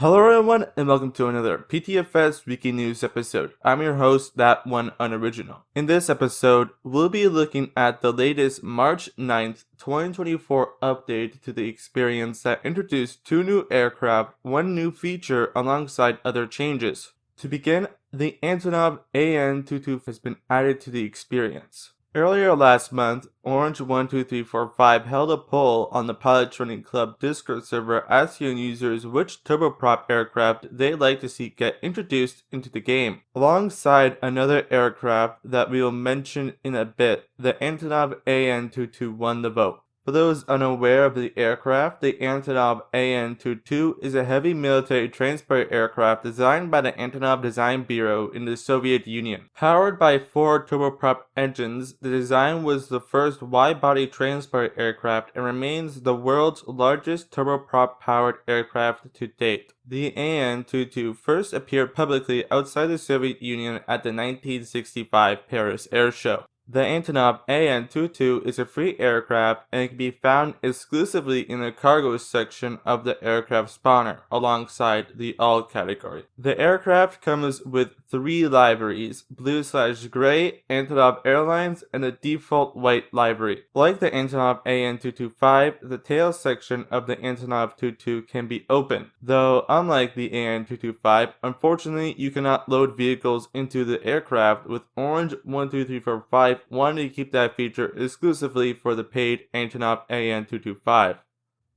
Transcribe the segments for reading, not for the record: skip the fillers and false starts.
Hello everyone and welcome to another PTFS Wiki News episode. I'm your host, That One Unoriginal. In this episode, we'll be looking at the latest March 9th, 2024 update to the experience that introduced 2 new aircraft, 1 new feature alongside other changes. To begin, the Antonov AN-22 has been added to the experience. Earlier last month, Orange12345 held a poll on the Pilot Training Club Discord server asking users which turboprop aircraft they'd like to see get introduced into the game. Alongside another aircraft that we will mention in a bit, the Antonov AN-22 won the vote. For those unaware of the aircraft, the Antonov AN-22 is a heavy military transport aircraft designed by the Antonov Design Bureau in the Soviet Union. Powered by 4 turboprop engines, the design was the first wide-body transport aircraft and remains the world's largest turboprop-powered aircraft to date. The AN-22 first appeared publicly outside the Soviet Union at the 1965 Paris Air Show. The Antonov AN-22 is a free aircraft and can be found exclusively in the cargo section of the aircraft spawner, alongside the all category. The aircraft comes with 3 liveries, blue/gray, Antonov Airlines, and the default white livery. Like the Antonov AN-225, the tail section of the Antonov 22 can be opened, though unlike the AN-225, unfortunately you cannot load vehicles into the aircraft, with Orange12345 wanting to keep that feature exclusively for the paid Antonov AN-225.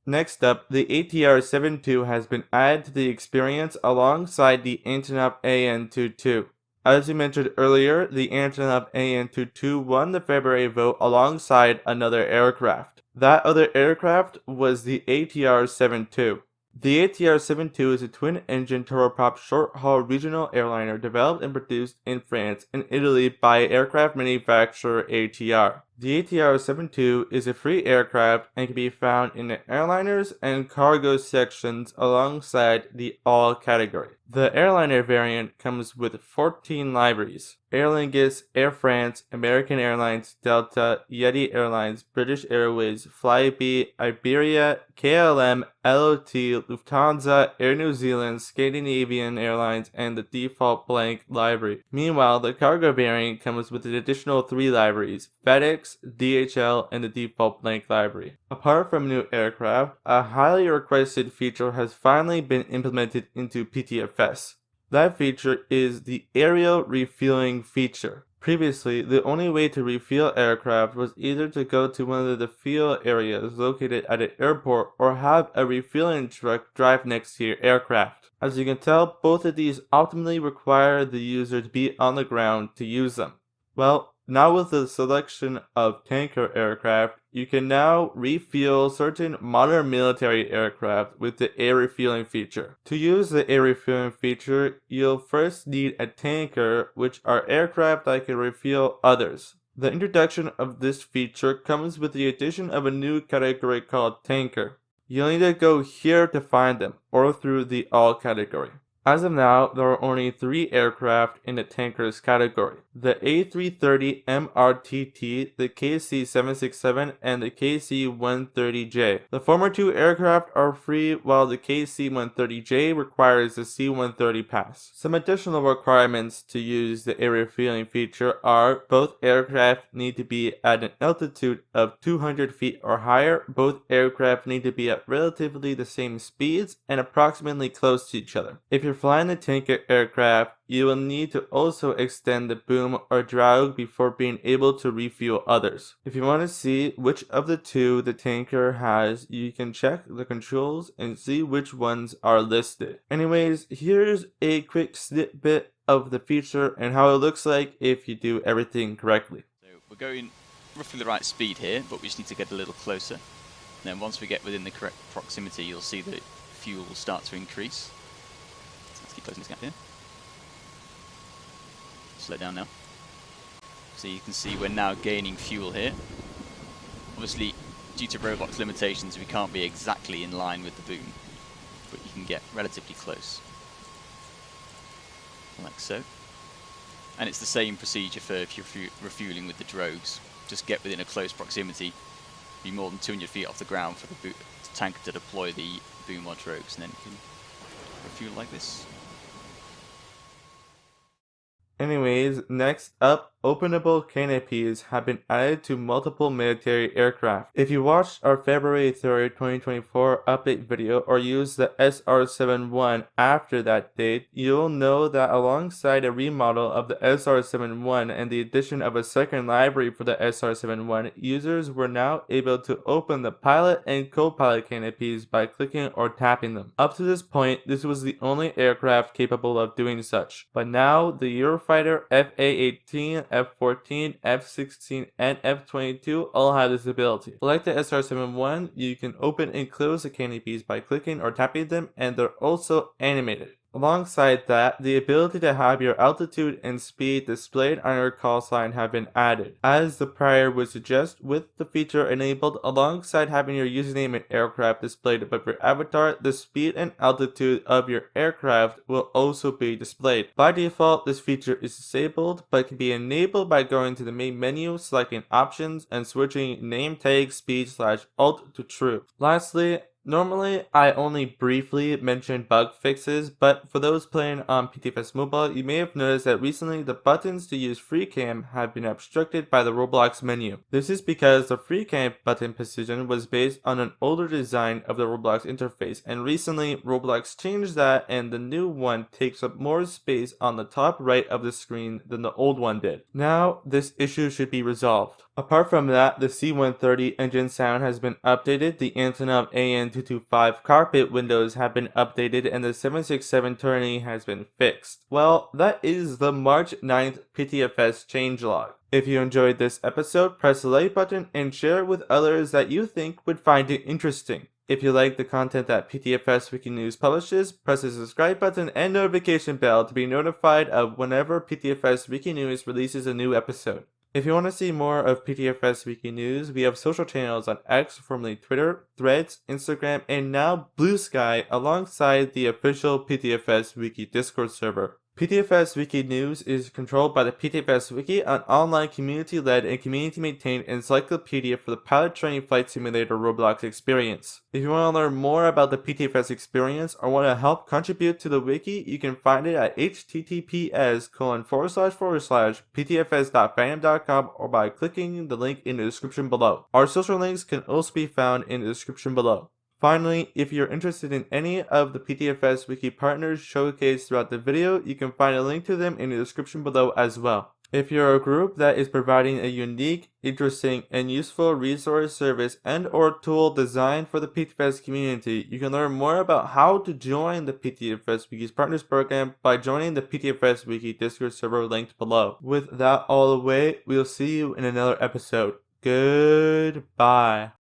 Next up, the ATR-72 has been added to the experience alongside the Antonov AN-22. As we mentioned earlier, the Antonov AN-22 won the February vote alongside another aircraft. That other aircraft was the ATR-72. The ATR-72 is a twin-engine turboprop short-haul regional airliner developed and produced in France and Italy by aircraft manufacturer ATR. The ATR-72 is a free aircraft and can be found in the airliners and cargo sections alongside the all category. The airliner variant comes with 14 liveries: Aer Lingus, Air France, American Airlines, Delta, Yeti Airlines, British Airways, Flybe, Iberia, KLM, LOT, Lufthansa, Air New Zealand, Scandinavian Airlines, and the default blank livery. Meanwhile, the cargo variant comes with an additional 3 liveries: FedEx, DHL, and the default blank livery. Apart from new aircraft, a highly requested feature has finally been implemented into PTFS. That feature is the aerial refueling feature. Previously, the only way to refuel aircraft was either to go to one of the fuel areas located at an airport or have a refueling truck drive next to your aircraft. As you can tell, both of these ultimately require the user to be on the ground to use them. Well, now with the selection of tanker aircraft, you can now refuel certain modern military aircraft with the air refueling feature. To use the air refueling feature, you'll first need a tanker, which are aircraft that can refuel others. The introduction of this feature comes with the addition of a new category called tanker. You'll need to go here to find them, or through the all category. As of now, there are only 3 aircraft in the tankers category: the A330 MRTT, the KC-767, and the KC-130J. The former 2 aircraft are free, while the KC-130J requires a C-130 pass. Some additional requirements to use the air refueling feature are: both aircraft need to be at an altitude of 200 feet or higher, both aircraft need to be at relatively the same speeds and approximately close to each other. If you're flying the tanker aircraft, you will need to also extend the boom or drag before being able to refuel others. If you want to see which of the 2 the tanker has, you can check the controls and see which ones are listed. Anyways, here's a quick snippet of the feature and how it looks like if you do everything correctly. So we're going roughly the right speed here, but we just need to get a little closer. And then once we get within the correct proximity, you'll see that fuel will start to increase. Let's keep closing this gap here. Slow down now. So you can see we're now gaining fuel here. Obviously, due to Roblox limitations, we can't be exactly in line with the boom, but you can get relatively close. Like so. And it's the same procedure for if you're refueling with the drogues. Just get within a close proximity, be more than 200 feet off the ground for the tanker to deploy the boom or drogues, and then you can for fuel like this. Anyways, next up, openable canopies have been added to multiple military aircraft. If you watched our February 3rd, 2024 update video or used the SR-71 after that date, you'll know that alongside a remodel of the SR-71 and the addition of a second library for the SR-71, users were now able to open the pilot and co-pilot canopies by clicking or tapping them. Up to this point, this was the only aircraft capable of doing such, but now the Eurofighter FA-18, F-14, F-16, and F-22 all have this ability. Like the SR-71, you can open and close the canopies by clicking or tapping them, and they're also animated. Alongside that, the ability to have your altitude and speed displayed on your call sign have been added. As the prior would suggest, with the feature enabled alongside having your username and aircraft displayed above your avatar, the speed and altitude of your aircraft will also be displayed. By default, this feature is disabled, but can be enabled by going to the main menu, selecting options, and switching name tag speed/alt to true. Lastly, normally, I only briefly mention bug fixes, but for those playing on PTFS Mobile, you may have noticed that recently the buttons to use FreeCam have been obstructed by the Roblox menu. This is because the FreeCam button position was based on an older design of the Roblox interface, and recently Roblox changed that and the new one takes up more space on the top right of the screen than the old one did. Now, this issue should be resolved. Apart from that, the C-130 engine sound has been updated, the Antonov AN-225 cockpit windows have been updated, and the 767 tourney has been fixed. Well, that is the March 9th PTFS changelog. If you enjoyed this episode, press the like button and share it with others that you think would find it interesting. If you like the content that PTFS Wiki News publishes, press the subscribe button and notification bell to be notified of whenever PTFS Wiki News releases a new episode. If you want to see more of PTFS Wiki News, we have social channels on X, formerly Twitter, Threads, Instagram, and now Blue Sky, alongside the official PTFS Wiki Discord server. PTFS Wiki News is controlled by the PTFS Wiki, an online community-led and community-maintained encyclopedia for the pilot training flight simulator Roblox experience. If you want to learn more about the PTFS experience or want to help contribute to the wiki, you can find it at https://ptfs.fandom.com or by clicking the link in the description below. Our social links can also be found in the description below. Finally, if you're interested in any of the PTFS Wiki partners showcased throughout the video, you can find a link to them in the description below as well. If you're a group that is providing a unique, interesting, and useful resource service and or tool designed for the PTFS community, you can learn more about how to join the PTFS Wiki's Partners Program by joining the PTFS Wiki Discord server linked below. With that all the way, we'll see you in another episode. Goodbye.